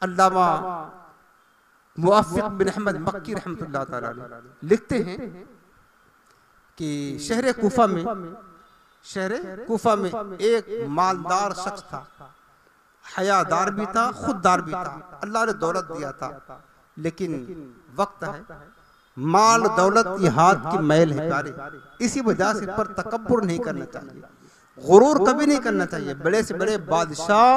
अल्लामा मुआफ़िक़ बिन अहमद मक्की रहमतुल्लाह ताला अलैह लिखते हैं कि शहर कूफा में एक मालदार शख्स था, हयादार भी था, खुददार भी था। अल्लाह ने दौलत दिया था, लेकिन वक्त है, माल दौलत ये हाथ की मैल है प्यारे। इसी वजह से पर तकब्बुर नहीं करना चाहिए, गुरूर कभी नहीं करना चाहिए। बड़े से बड़े बादशाह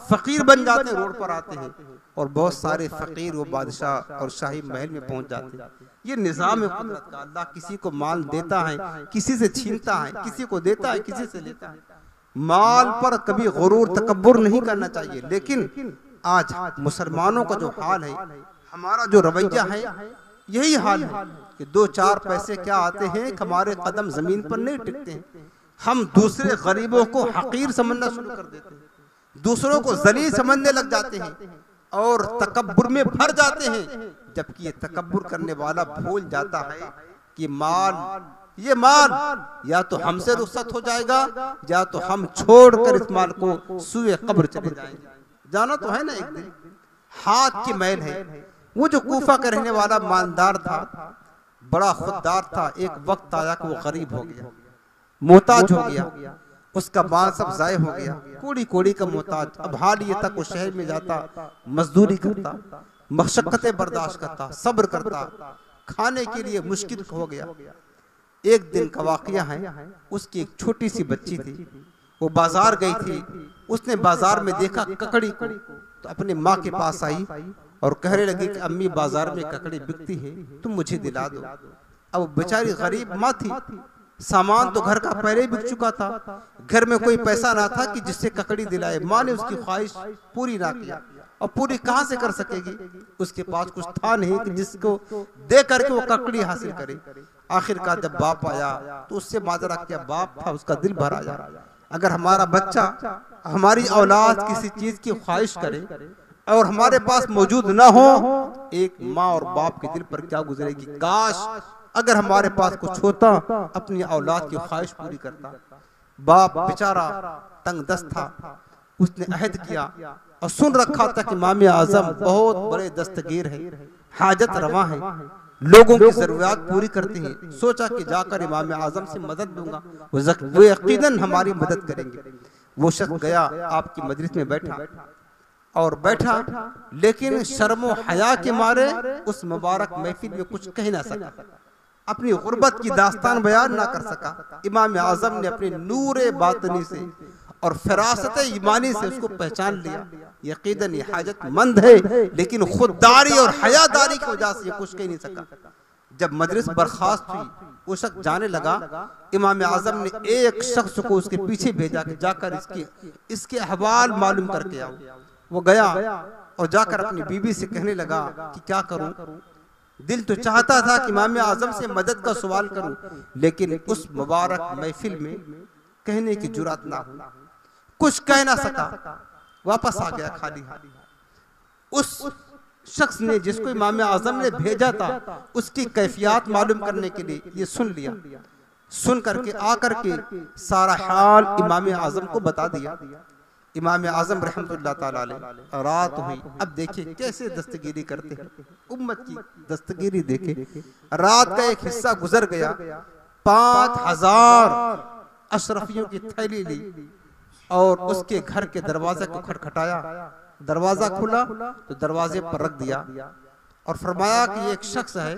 फकीर बन जाते हैं, रोड पर आते हैं, और बहुत सारे फकीर वो बादशाह और शाही महल में पहुंच जाते हैं। ये निज़ाम है कुदरत का। अल्लाह किसी को माल देता है, किसी से छीनता है, किसी को देता है, किसी से लेता है। माल पर कभी गुरूर तकब्बुर नहीं करना चाहिए। लेकिन आज मुसलमानों का जो हाल है, हमारा जो रवैया है, यही हाल है कि दो चार पैसे क्या आते हैं, हमारे कदम जमीन पर नहीं टिकते हैं। हम दूसरे गरीबों को हकीर समझना शुरू कर देते हैं, दूसरों को जलील समझने लग जाते हैं और तकब्बुर में भर जाते हैं। जबकि ये तकब्बुर करने वाला भूल जाता है कि ये माल या तो हमसे रुखसत हो जाएगा, या तो हम छोड़कर इस माल को सुए कब्र चले जाएंगे। जाना तो है ना, एक दिन हाथ की मैल है। वो जो कूफा का रहने वाला मालदार था, बड़ा खुददार था, एक वक्त आया कि वो गरीब हो गया, मोहताज हो गया, उसका माल सब जाय हो गया, कोड़ी कोड़ी का मोहताज। अब हाल ये तक वो शहर में जाता, मजदूरी करता, मशक्कतें बर्दाश्त करता, सब्र करता, खाने के लिए मुश्किल हो गया। एक दिन का वाकया है, उसकी एक छोटी सी बच्ची थी, वो बाजार गई थी, उसने बाजार में देखा ककड़ी को, तो अपने माँ के पास आई और कहने लगी कि अम्मी बाजार में ककड़ी बिकती है, तुम मुझे दिला दो। अब बेचारी गरीब माँ थी, सामान तो घर का पहले ही बिक चुका था, घर में कोई पैसा ना था कि जिससे ककड़ी दिलाए। माँ ने उसकी ख्वाहिश पूरी ना किया, और पूरी कहाँ से कर सकेगी, उसके पास कुछ था नहीं कि जिसको दे करके वो ककड़ी हासिल करे। आखिरकार जब बाप आया तो उससे माजरा किया, बाप था, उसका दिल भर आया। अगर हमारा बच्चा, हमारी औलाद किसी चीज की ख्वाहिश करे और हमारे पास मौजूद ना हो, एक माँ और बाप के दिल पर क्या गुजरेगी। काश अगर हमारे पास कुछ होता, अपनी औलाद की ख्वाहिश पूरी करता। बाप बेचारा तंगदस्त था, उसने अहद किया और सुन रखा था कि इमाम आजम बहुत बड़े दस्तगीर है, हाजत रवा है, लोगों की जरूरियात पूरी करते हैं। सोचा कि जाकर इमाम आजम से मदद लूंगा, वो यकीनन हमारी मदद करेंगे। वो शख्स गया, आपकी मजलिस में बैठा, लेकिन शर्मो हया के मारे उस मुबारक महफिल में कुछ कह ना सका, अपनी गुर्बत की दास्तान बयान ना कर सका। इमाम आजम ने अपनी नूरे बातनी से और फरासत ईमानी से उसको पहचान लिया, यकीनन ये हाजतमंद है, लेकिन खुददारी और हयादारी की वजह से ये कुछ कह नहीं सका। जब मजलिस बर्खास्त हुई, वो शख्स जाने लगा, इमाम आजम ने एक शख्स को उसके पीछे भेजा कि जाकर इसके अहवाल मालूम करके आओ। वो गया और जाकर अपनी बीबी से कहने लगा कि क्या करूं, दिल तो चाहता था कि इमाम आजम से मदद का सवाल करूं, लेकिन उस मुबारक महफिल में कहने की जुर्रत ना हुई, कुछ कह ना सका, वापस आ गया खाली हाथ। उस शख्स ने जिसको इमाम आजम ने भेजा था, उसकी कैफियत मालूम करने के लिए ये सुन लिया, सुन करके आकर के सारा हाल इमाम आजम को बता दिया। इमाम आजम रहमतुल्लाह ताला अलैह, रात हुई, अब देखिए कैसे दस्तगीरी करते हैं, उम्मत की दस्तगीरी देखे। रात का एक हिस्सा गुजर गया, 5000 अशरफियों की थैली ली और उसके घर के दरवाजे को खटखटाया। दरवाजा खुला तो दरवाजे पर रख दिया और फरमाया कि एक शख्स है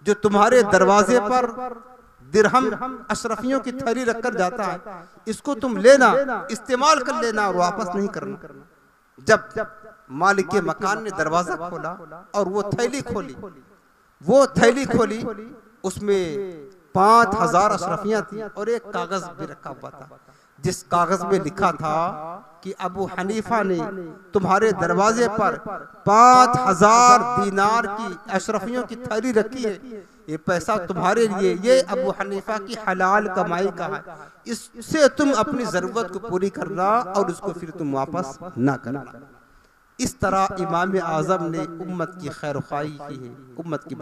जो तुम्हारे दरवाजे पर दिरहम अशरफियों की थैली रखकर जाता है, इसको तुम लेना, इस्तेमाल कर लेना और वापस नहीं करना। जब मालिक के मकान ने दरवाजा खोला और वो थैली खोली, उसमें 5000 अशरफियां थी और एक कागज भी रखा हुआ था, जिस कागज में लिखा था कि अबू हनीफा ने तुम्हारे दरवाजे पर 5000 दीनार की अशरफियों की थैली रखी है, ये पैसा तुम्हारे लिए, ये अबू हनीफा की हलाल कमाई का है, इससे तुम अपनी जरूरत को पूरी करना और उसको फिर तुम वापस ना करना। इस तरह इमाम आजम ने उम्मत की खैर ख्वाही की है, उम्मत की